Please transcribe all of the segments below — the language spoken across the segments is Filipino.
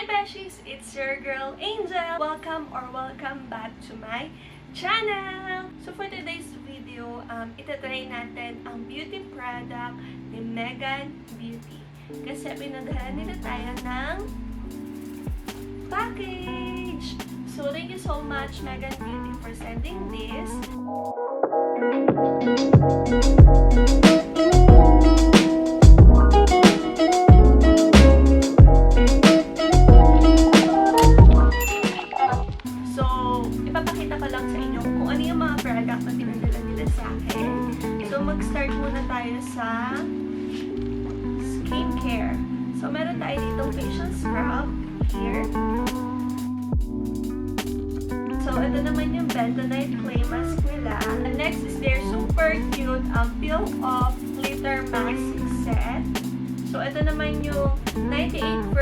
Hi Beshies! It's your girl Angel! Welcome back to my channel! So for today's video, itatry natin ang beauty product ni Megan Beauty. Kasi pinadala nila tayo ng package! So thank you so much Megan Beauty for sending this. Mag-start muna tayo sa skincare. So, meron tayo ditong facial scrub here. So, ito naman yung Bentonite clay mask nila. And next is their super cute peel off glitter mask set. So, ito naman yung 98%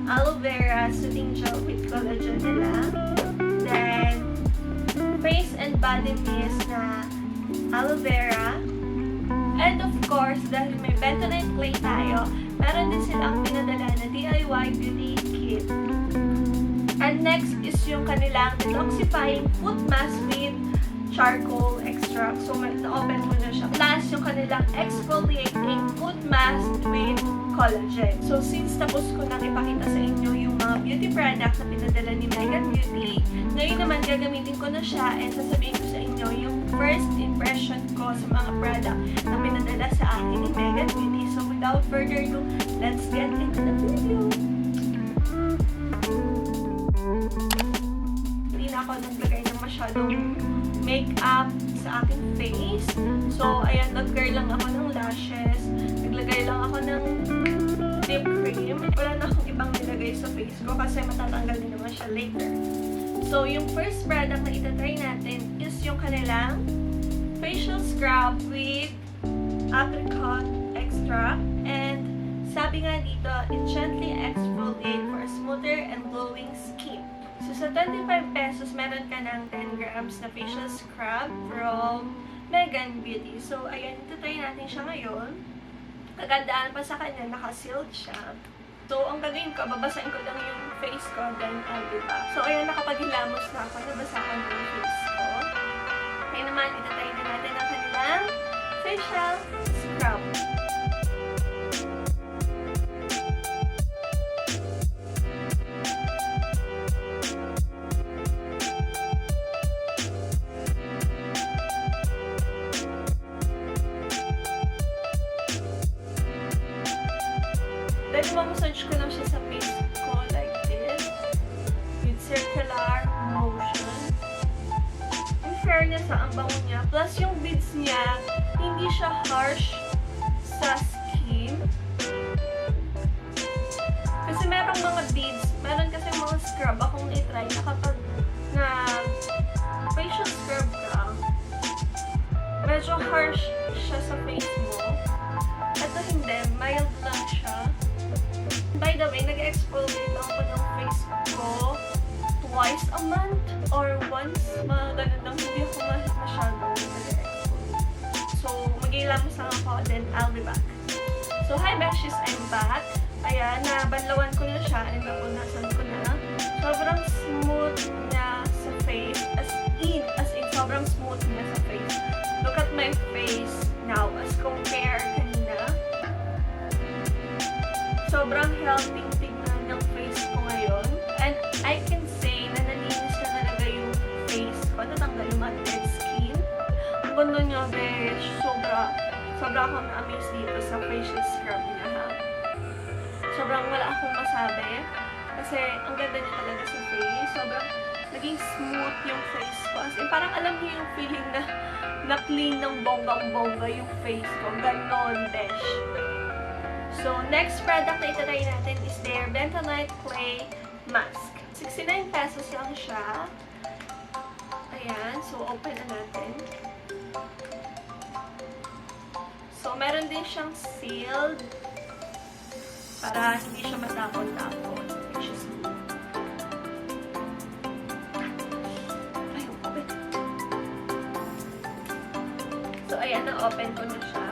Aloe Vera soothing gel with collagen nila. Then, face and body mist na Aloe Vera. And of course, dahil may Bentonite clay tayo, meron din silang pinadala na DIY beauty kit. And next is yung kanilang Detoxifying foot mask with charcoal extract. So, na-open mo na siya. Plus, yung kanilang Exfoliating foot mask with Collagen. So, since tapos ko nang ipakita sa inyo yung mga beauty product na pinadala ni Megan Beauty, ngayon naman gagamitin ko na siya and sasabihin ko sa inyo yung first impression ko sa mga product na pinadala sa akin ni Megan Beauty. So, without further ado, let's get into the video! Hindi na ako naglagay ng masyadong makeup sa aking face. So, ayan, nag-curl lang ako ng lashes. Naglagay lang ako ng lip cream. Wala na akong ibang nilagay sa face ko kasi matatanggal din naman siya later. So, yung first product na itatry natin is yung kanilang facial scrub with Apricot extract. And sabi nga dito, it gently exfoliates for a smoother and glowing skin. So, sa 25 pesos, meron ka ng 10 grams na facial scrub from Megan Beauty. So, ayan, itatry natin siya ngayon. Kagandaan pa sa kanya, naka-sealed siya. So, ang gagawin ko, babasahin ko lang yung face ko, then I'll be back. So, ayan, nakapaghilamos na ako, nabasahan ko yung face ko. Kaya naman, itatry na natin ang kanilang facial scrub. Then, mamasage ko lang siya sa face ko like this. With circular motion. In fairness, ang bango niya. Plus, yung beads niya, hindi siya harsh sa skin. Kasi merong mga beads, meron kasi mga scrub akong na-try na kapag na facial scrub ka, medyo harsh siya sa face mo. Ito hindi, mild lang siya. By the way, nag-exfoliate ako ng face ko twice a month or once. Mga ganun lang. Hindi ako masyadong nag-exfoliate. So, mag-ilamos lang ako, then I'll be back. So, hi Beshies, I'm back. Ayan, nabanlawan ko na siya and napunasan ko na. Sobrang smooth niya sa face. As in, sobrang smooth niya sa face. Look at my face now as compared kanina. Sobrang healthy tignan ng face ko ngayon. And I can say na nalinis na talaga yung face ko. Natanggal yung mga dead skin. Ang ganda niya, besh. Sobra akong na-amaze dito sa facial scrub niya, ha. Sobrang wala akong masabi. Kasi ang ganda niya talaga sa face. Sobrang naging smooth yung face ko. As in, parang alam niyo yung feeling na clean ng bonggang-bongga yung face ko. Ganon, besh. So, next product na itatry natin is their Bentonite Clay Mask. 69 pesos lang siya. Ayan. So, open na natin. So, meron din siyang sealed para hindi siya matapon-tapon. Which is good. Ay, open. So, ayan. Na-open ko na siya.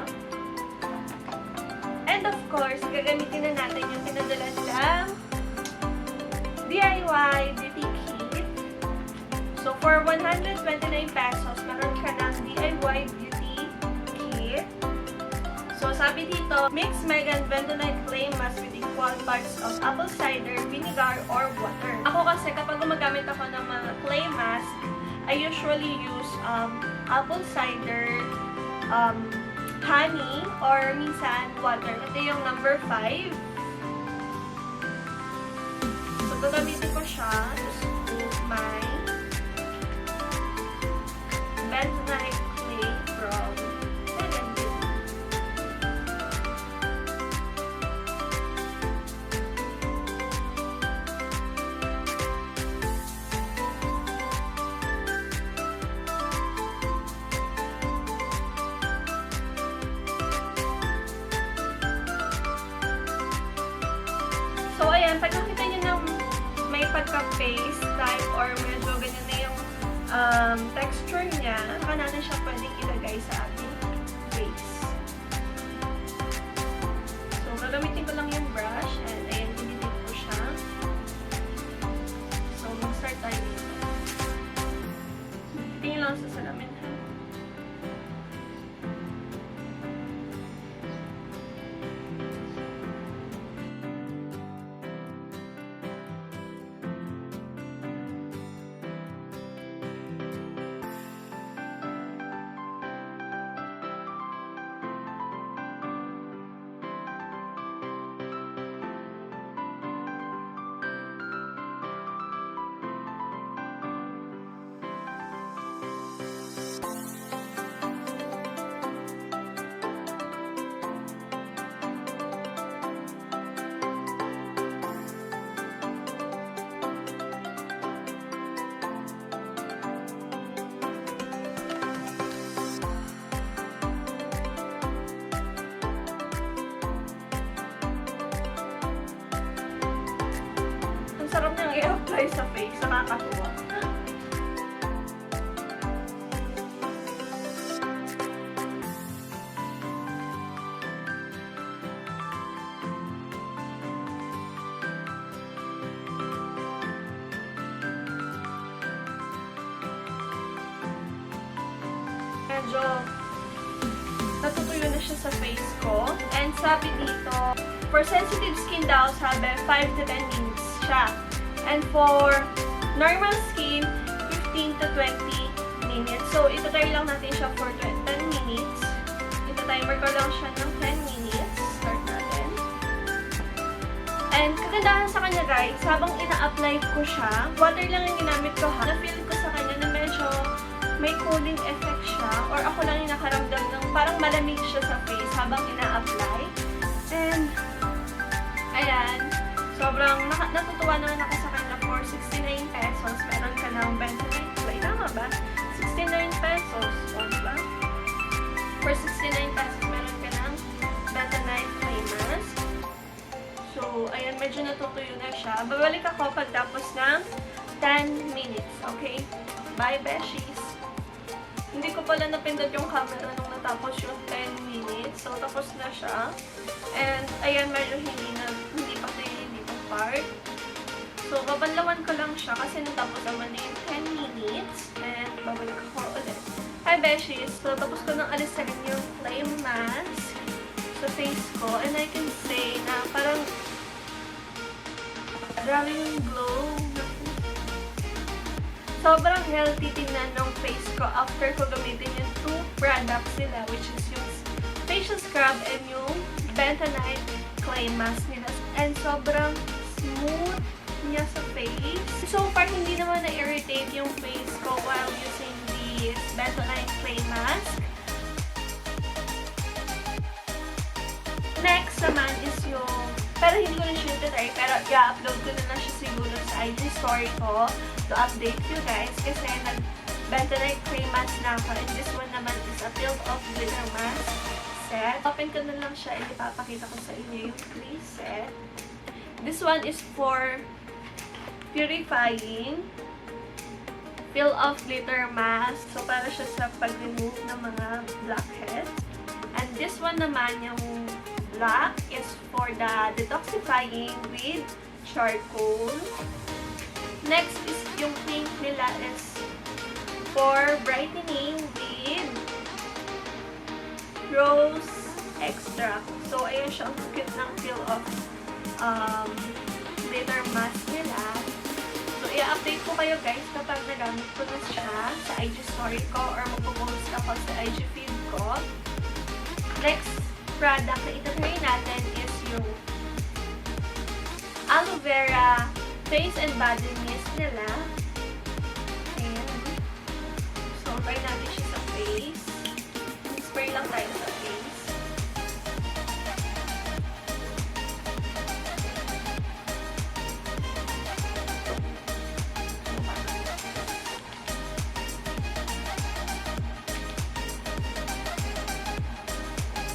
And of course, gagamitin na natin yung pinadala nilang For 129 pesos, meron ka ng DIY beauty kit. So, sabi dito, mix Megan Bentonite clay mask with equal parts of apple cider, vinegar, or water. Ako kasi, kapag gumagamit ako ng mga clay mask, I usually use apple cider, honey, or minsan water. Ito yung number 5. So, gagamitin ko siya to smooth my Bentonite clay from Megan Beauty. So, ayan, pag nakita nyo ng may pagka-paste type or medyo ganyan na yung texture niya, saka natin siya pwedeng ilagay sa ating base. So, gagamitin ko lang yung brush and ayan, dinidip ko siya. So, mag-start tayo dito. Tingin lang sa salamin. Sarap niyang i-apply sa face. Nakakatuwa. Medyo natutuyo na siya sa face ko. And sabi dito, for sensitive skin daw, sabi 5 to 10 minutes siya. And for normal skin, 15 to 20 minutes. So, ito-try lang natin siya for 10 minutes. Ito-timer ko lang siya ng 10 minutes. Start natin. And kagandahan sa kanya guys, habang ina-apply ko siya, water lang yung ginamit ko ha. Na-feel ko sa kanya na medyo may cooling effect siya. Or ako lang yung nakaramdam ng parang malamig siya sa face habang ina-apply. And, ayan. Sobrang natutuwa naman ako sa kanya for 69 pesos. Meron ka ng Bentonite clay. Tama ba? 69 pesos. O, diba? For 69 pesos, meron ka ng Bentonite clay mask. So, ayan, medyo natutuyo na siya. Babalik ako pagtapos ng 10 minutes. Okay? Bye, beshies! Hindi ko pala napindot yung camera nung natapos yung 10 minutes. So, tapos na siya. And, ayan, medyo hindi pa ito yung part. So, babanlawan ko lang siya kasi natapos naman na yung 10 minutes. And, babalik ako ulit. Hi, beshies! So, tapos ko nang alisin yung clay mask sa face ko. And I can say na parang grabe yung glow. Sobrang healthy tingnan ng face ko after ko gamitin yung 2 products nila, which is yung facial scrub and yung Bentonite clay mask nila. And sobrang smooth niya sa face. So far, hindi naman na-irritate yung face ko while using this Bentonite clay mask. Next naman is yung, pero hindi ko na siya try, pero i-upload ko na lang siya siguro sa IG story ko to update you guys kasi nag-Bentonite clay mask na ako, and this one naman is a Field of Glitter mask set. Open ko na lang siya and ipapakita ko sa inyo yung clay set. This one is for purifying Field of Glitter mask. So, para siya sa pag-remove ng mga blackheads. And this one naman, yung black, is for the Detoxifying with charcoal. Next is yung pink nila is for brightening with rose extract. So, ayan siya. Ang cute ng feel of glitter mask nila. So, i-update ko kayo guys kapag nagamit ko na siya sa IG story ko or magpo-post ako sa IG feed ko. Next product na itatry natin is yung Aloe Vera Face and Body Mist nila. Ayan. So, try natin siya sa face. Spray lang tayo sa face.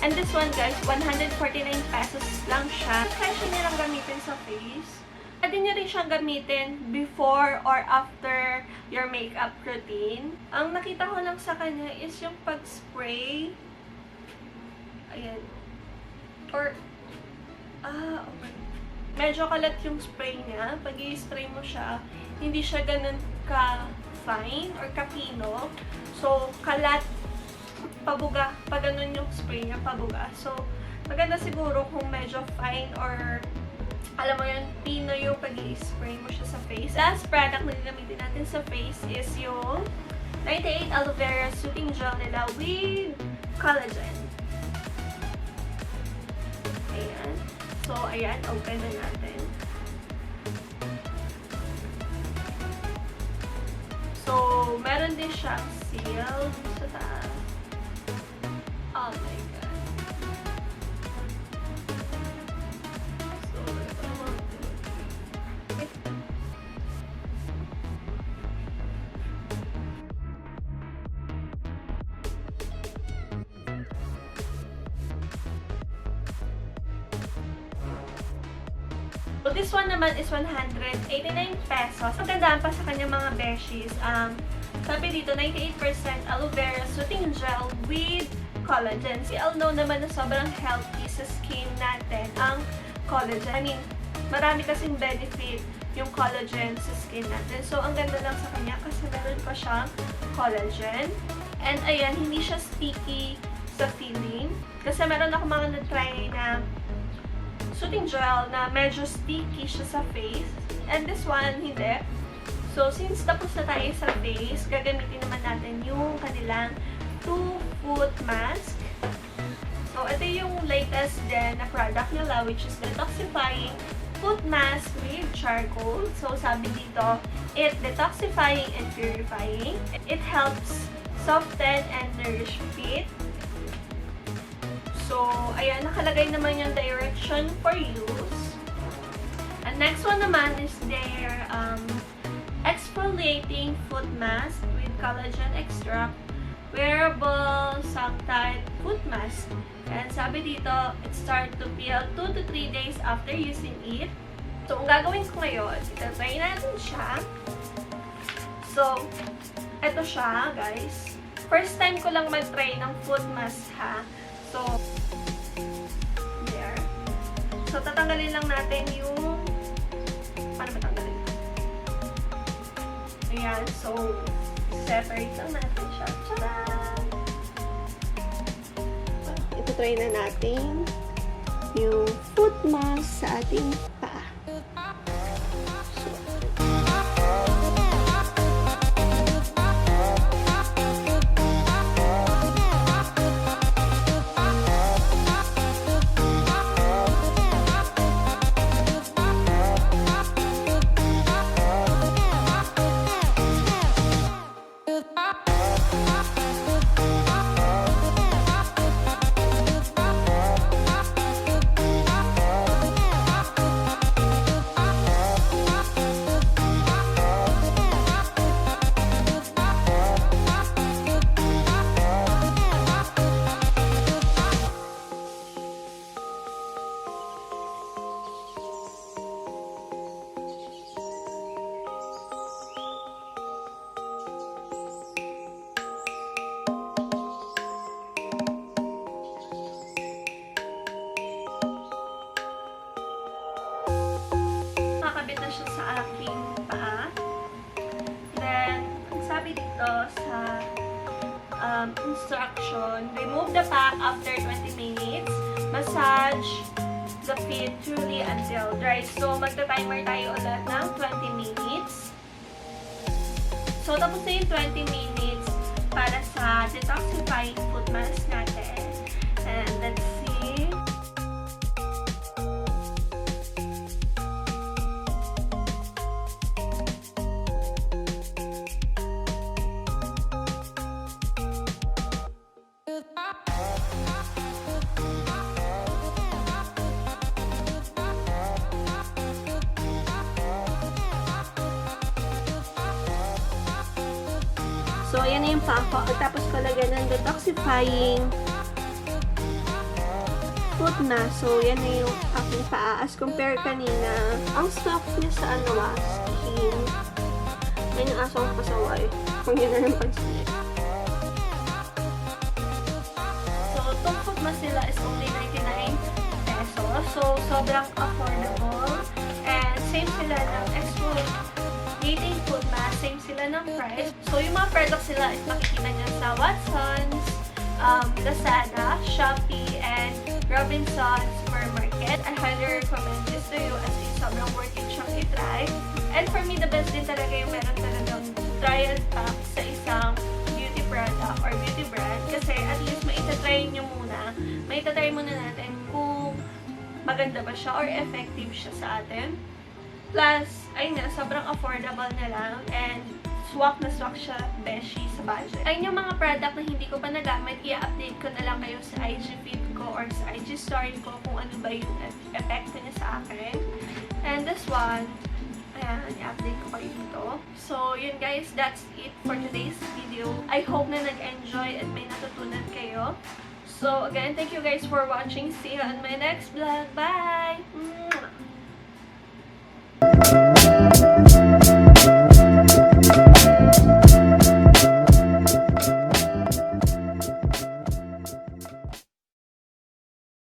And this one guys, 149 pesos lang siya. Kasi niya lang gamitin sa face. Pwede niyo rin siyang gamitin before or after your makeup routine. Ang nakita ko lang sa kanya is yung pag-spray. Ayan. Or, okay. Medyo kalat yung spray niya. Pag i-spray mo siya, hindi siya ganun ka-fine or ka-pino. So, kalat, pabuga. Pag ganun yung spray niya, pabuga. So, maganda siguro kung medyo fine or alam mo yun, pino yung pag-i-spray mo siya sa face. Last product na gagamitin natin sa face is yung 98 Aloe Vera Soothing Gel nila with Collagen. Ayan. So, ayan. Open na natin. So, meron din siyang seal sa taas. Oh my God. So, this one naman is 189 pesos. Magandaan pa sa kanya mga beshies. Sabi dito, 98% aloe vera soothing gel with collagen. Si Aloe naman na sobrang healthy sa skin natin ang collagen. I mean, marami kasing benefit yung collagen sa skin natin. So, ang ganda lang sa kanya kasi meron pa siyang collagen. And ayan, hindi siya sticky sa feeling. Kasi meron ako mga na-try na soothing gel na medyo sticky siya sa face. And this one, hindi. So, since tapos na tayo sa face, gagamitin naman natin yung kanilang 2-foot mask. So, ito yung latest din na product nila, which is Detoxifying Foot Mask with Charcoal. So, sabi dito, it detoxifying and purifying. It helps soften and nourish feet. So, ayan, nakalagay naman yung direction for use. And next one naman is their Exfoliating Foot Mask with Collagen Extract Wearable Sock-Tight Foot Mask. And sabi dito, it start to peel 2 to 3 days after using it. So, ang gagawin ko ngayon, itatry natin siya. So, eto siya, guys. First time ko lang mag-try ng foot mask, ha. So, there. So, tatanggalin lang natin yung... Paano matanggalin? Ayan. So, separate lang natin siya. Tcharam! Ito try na natin yung foot mask sa ating paa. massage the feet truly until dry. So, magta-timer tayo ulit ng 20 minutes. So, tapos na yung 20 minutes para sa detoxifying foot mask natin. And let's see. So, ayan na yung pako. Tapos ko lagyan ng detoxifying foot mask. So, yan na yung aking paa. As compare kanina, ang soft niya sa skin. Yan yung asong pasaway. Kung yun na yung pag-snip. So, itong foot mask nila is only 99 pesos. So, sobrang affordable. And same sila ng Exfoliating foot mask. Same sila ng price. So, yung mga products nila is makikita nyo sa Watsons, Lazada, Shopee, and Robinsons Supermarket. I highly recommend this to you as in sobrang worth it siyang i-try. And for me, the best din talaga yung meron talagang trial pack sa isang beauty product or beauty brand. Kasi at least maitatry nyo muna. Maitatry muna natin kung maganda ba siya or effective siya sa atin. Plus, ayun nga, sobrang affordable na lang and swak na swak siya, beshi, sa budget. Ayun yung mga product na hindi ko pa nagamit, i-update ko na lang kayo sa IG feed ko or sa IG story ko kung ano ba yung epekto niya sa akin. And this one, ayan, i-update ko kayo dito. So, yun guys, that's it for today's video. I hope na nag-enjoy at may natutunan kayo. So, again, thank you guys for watching. See you on my next vlog. Bye!